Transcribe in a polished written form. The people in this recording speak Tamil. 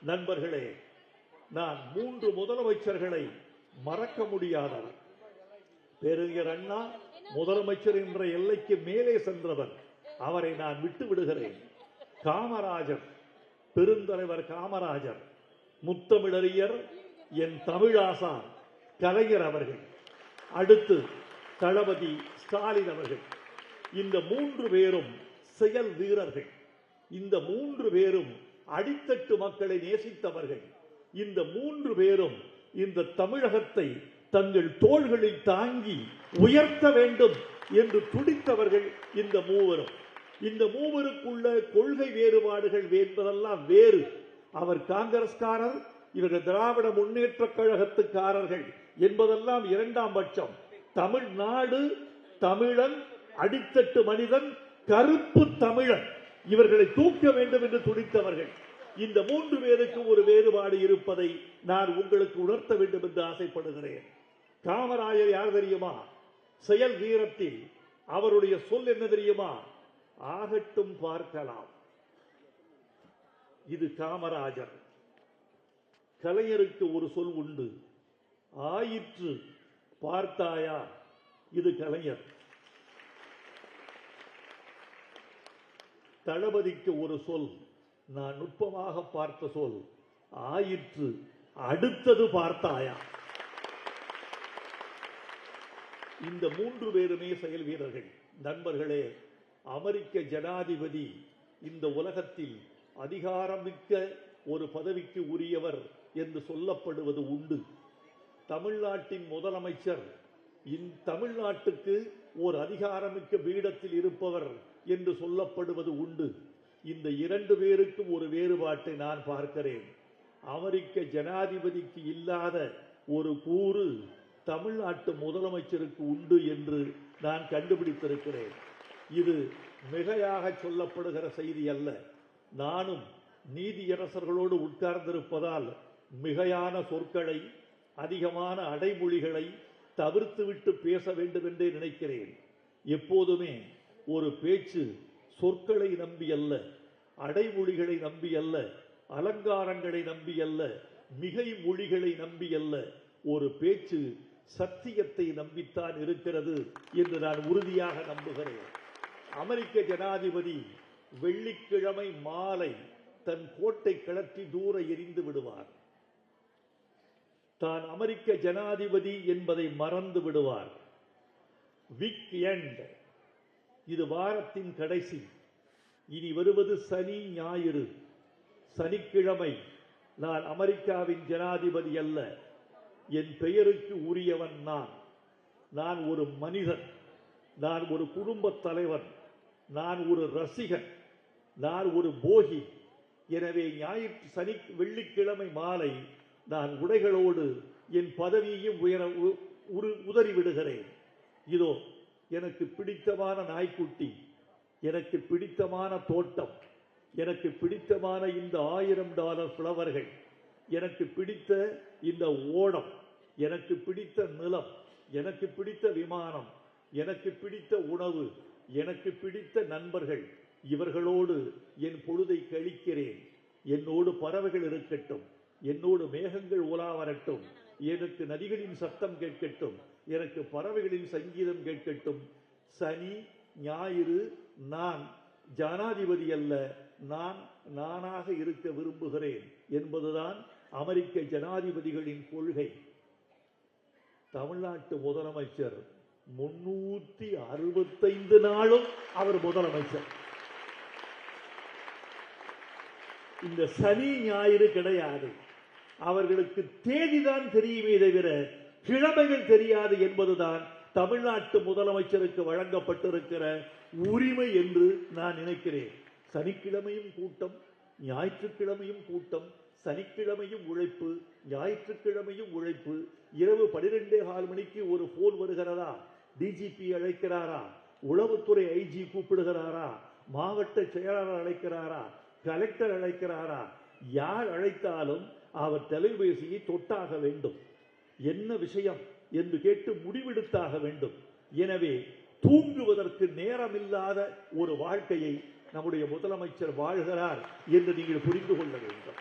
நண்பர்களே, நான் 3 முதலமைச்சர்களை மறக்க முடியாதவர். பேரறிஞர் அண்ணா முதலமைச்சர் என்ற எல்லைக்கு மேலே சென்றவர், அவரை நான் விட்டு விடுகிறேன். காமராஜர், பெருந்தலைவர் காமராஜர், முத்தமிழறிஞர் என் தமிழாசான் கலைஞர் அவர்கள், அடுத்து தளபதி ஸ்டாலின் அவர்கள். இந்த 3 பேரும் செயல் வீரர்கள். இந்த 3 பேரும் அடித்தட்டு மக்களை நேசித்தவர்கள். இந்த 3 பேரும் இந்த தமிழகத்தை தங்கள் தோள்களில் தாங்கி உயர்த்த வேண்டும் என்று துடித்தவர்கள் இந்த மூவரும். இந்த மூவருக்குள்ள கொள்கை வேறுபாடுகள் என்பதெல்லாம் வேறு. அவர் காங்கிரஸ்காரர், இவர்கள் திராவிட முன்னேற்ற கழகத்துக்காரர்கள் என்பதெல்லாம் இரண்டாம் பட்சம். தமிழ்நாடு, தமிழன், அடித்தட்டு மனிதன், கருப்பு தமிழன், இவர்களை தூக்க வேண்டும் என்று துடித்தவர்கள். இந்த 3 பேருக்கு ஒரு வேறுபாடு இருப்பதை நான் உங்களுக்கு உணர்த்த வேண்டும் என்று ஆசைப்படுகிறேன். காமராஜர் யார் தெரியுமா? செயல் வீரத்தில் அவருடைய சொல் என்ன தெரியுமா? ஆகட்டும் பார்க்கலாம். இது காமராஜர். கலைஞருக்கு ஒரு சொல் உண்டு, ஆயிற்று பார்த்தாயா. இது கலைஞர். தளபதிக்கு ஒரு சொல், நான் நுட்பமாக பார்த்த சொல், ஆயிற்று அடுத்தது பார்த்தாயா. இந்த 3 பேருமே செயல் வீரர்கள். நண்பர்களே, அமெரிக்க ஜனாதிபதி இந்த உலகத்தில் அதிகாரமிக்க ஒரு பதவிக்கு உரியவர் என்று சொல்லப்படுவது உண்டு. தமிழ்நாட்டின் முதலமைச்சர் தமிழ்நாட்டுக்கு ஒரு அதிகாரமிக்க பீடத்தில் இருப்பவர் என்று சொல்லப்படுவது உண்டு. இந்த 2 பேருக்கும் ஒரு வேறுபாட்டை நான் பார்க்கிறேன். அமெரிக்க ஜனாதிபதிக்கு இல்லாத ஒரு கூறு தமிழ்நாட்டு முதலமைச்சருக்கு உண்டு என்று நான் கண்டுபிடித்திருக்கிறேன். இது மிகையாக சொல்லப்படுகிற செய்தி அல்ல. நானும் நீதியரசர்களோடு உட்கார்ந்திருப்பதால் மிகையான சொற்களை, அதிகமான அடைமொழிகளை தவிர்த்துவிட்டு பேச வேண்டும் என்றே நினைக்கிறேன். எப்போதுமே ஒரு பேச்சு சொற்களை நம்பி அல்ல, அடைமொழிகளை நம்பி அல்ல, அலங்காரங்களை நம்பி அல்ல, மிகை மொழிகளை நம்பி அல்ல. ஒரு பேச்சு சத்தியத்தை நம்பித்தான் இருக்கிறது என்று நான் உறுதியாக நம்புகிறேன். அமெரிக்க ஜனாதிபதி வெள்ளிக்கிழமை மாலை தன் கோட்டை கிளற்றி தூர எறிந்து விடுவார். தான் அமெரிக்க ஜனாதிபதி என்பதை மறந்து விடுவார். வீக் எண்ட், இது வாரத்தின் கடைசி. இனி வருவது சனி ஞாயிறு. சனிக்கிழமை நான் அமெரிக்காவின் ஜனாதிபதி அல்ல, என் பெயருக்கு உரியவன் நான். நான் ஒரு மனிதன், நான் ஒரு குடும்ப தலைவன், நான் ஒரு ரசிகன், நான் ஒரு போகி. எனவே வெள்ளிக்கிழமை மாலை நான் உடைகளோடு என் பதவியையும் உதறி விடுகிறேன். இதோ எனக்கு பிடித்தமான நாய்க்குட்டி, எனக்கு பிடித்தமான தோட்டம், எனக்கு பிடித்தமான இந்த $1000 ஃப்ளவர்கள், எனக்கு பிடித்த இந்த ஓடம், எனக்கு பிடித்த நிலம், எனக்கு பிடித்த விமானம், எனக்கு பிடித்த உணவு, எனக்கு பிடித்த நண்பர்கள், இவர்களோடு என் பொழுதை கழிக்கிறேன். என்னோடு பறவைகள் இருக்கட்டும், என்னோடு மேகங்கள் உலா வரட்டும், எனக்கு நதிகளின் சத்தம் கேட்கட்டும், எனக்கு பறவைகளின் சங்கீதம் கேட்கட்டும். சனி ஞாயிறு நான் ஜனாதிபதி அல்ல, நான் நானாக இருக்க விரும்புகிறேன் என்பதுதான் அமெரிக்க ஜனாதிபதிகளின் கொள்கை. தமிழ்நாட்டு முதலமைச்சர் 365 நாளும் அவர் முதலமைச்சர். இந்த சனி ஞாயிறு கிடையாது. அவர்களுக்கு தேதிதான் தெரியுமே தவிர கிழமைகள் தெரியாது என்பதுதான் தமிழ்நாட்டு முதலமைச்சருக்கு வழங்கப்பட்டிருக்கிற உரிமை என்று நான் நினைக்கிறேன். சனிக்கிழமையும் கூட்டம், ஞாயிற்றுக்கிழமையும் கூட்டம், சனிக்கிழமையும் உழைப்பு, ஞாயிற்றுக்கிழமையும் உழைப்பு. இரவு 12:15 மணிக்கு ஒரு போன் வருகிறதா? டிஜிபி அழைக்கிறாரா? உளவுத்துறை ஐஜி கூப்பிடுகிறாரா? மாவட்ட செயலாளர் அழைக்கிறாரா? கலெக்டர் அழைக்கிறாரா? யார் அழைத்தாலும் அவர் தொலைபேசியை தொட்டாக வேண்டும். என்ன விஷயம் என்று கேட்டு முடிவெடுத்தாக வேண்டும். எனவே தூங்குவதற்கு நேரமில்லாத ஒரு வாழ்க்கையை நம்முடைய முதலமைச்சர் வாழ்கிறார் என்று நீங்கள் புரிந்து கொள்ள வேண்டும்.